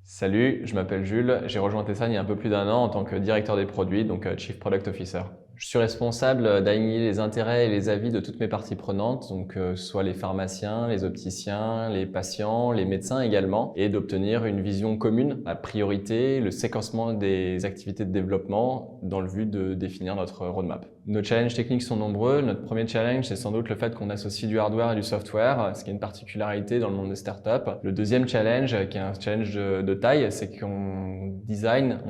Salut, je m'appelle Jules, j'ai rejoint Tessan il y a un peu plus d'un an en tant que directeur des produits, donc Chief Product Officer. Je suis responsable d'aligner les intérêts et les avis de toutes mes parties prenantes, donc soit les pharmaciens, les opticiens, les patients, les médecins également, et d'obtenir une vision commune, la priorité, le séquencement des activités de développement dans le but de définir notre roadmap. Nos challenges techniques sont nombreux. Notre premier challenge, c'est sans doute le fait qu'on associe du hardware et du software, ce qui est une particularité dans le monde des startups. Le deuxième challenge, qui est un challenge de taille, c'est qu'on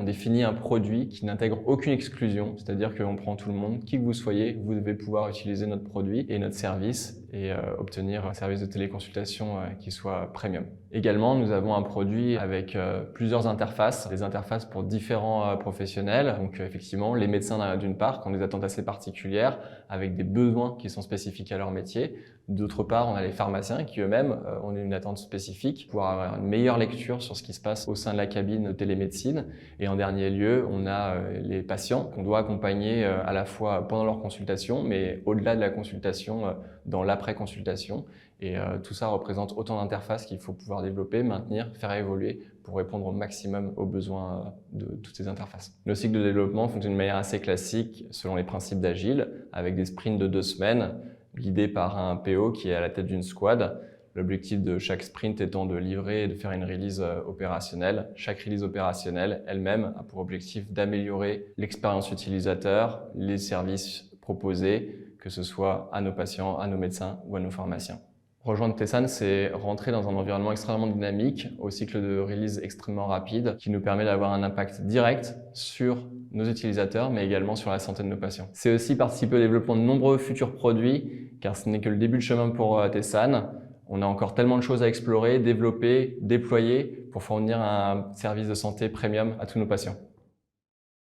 définit un produit qui n'intègre aucune exclusion, c'est-à-dire qu'on prend tout le monde, qui que vous soyez, vous devez pouvoir utiliser notre produit et notre service et obtenir un service de téléconsultation qui soit premium. Également, nous avons un produit avec plusieurs interfaces, des interfaces pour différents professionnels. Donc effectivement, les médecins d'une part, qui ont des attentes assez particulières, avec des besoins qui sont spécifiques à leur métier. D'autre part, on a les pharmaciens qui eux-mêmes ont une attente spécifique pour avoir une meilleure lecture sur ce qui se passe au sein de la cabine de télémédecine. Et en dernier lieu, on a les patients qu'on doit accompagner à la fois pendant leur consultation, mais au-delà de la consultation, dans l'après-consultation. Et tout ça représente autant d'interfaces qu'il faut pouvoir développer, maintenir, faire évoluer pour répondre au maximum aux besoins de toutes ces interfaces. Le cycle de développement fonctionne d'une manière assez classique selon les principes d'Agile, avec des sprints de 2 semaines, guidés par un PO qui est à la tête d'une squad. L'objectif de chaque sprint étant de livrer et de faire une release opérationnelle. Chaque release opérationnelle, elle-même, a pour objectif d'améliorer l'expérience utilisateur, les services proposés, que ce soit à nos patients, à nos médecins ou à nos pharmaciens. Rejoindre Tessan, c'est rentrer dans un environnement extrêmement dynamique, au cycle de release extrêmement rapide, qui nous permet d'avoir un impact direct sur nos utilisateurs, mais également sur la santé de nos patients. C'est aussi participer au développement de nombreux futurs produits, car ce n'est que le début de chemin pour Tessan. On a encore tellement de choses à explorer, développer, déployer pour fournir un service de santé premium à tous nos patients.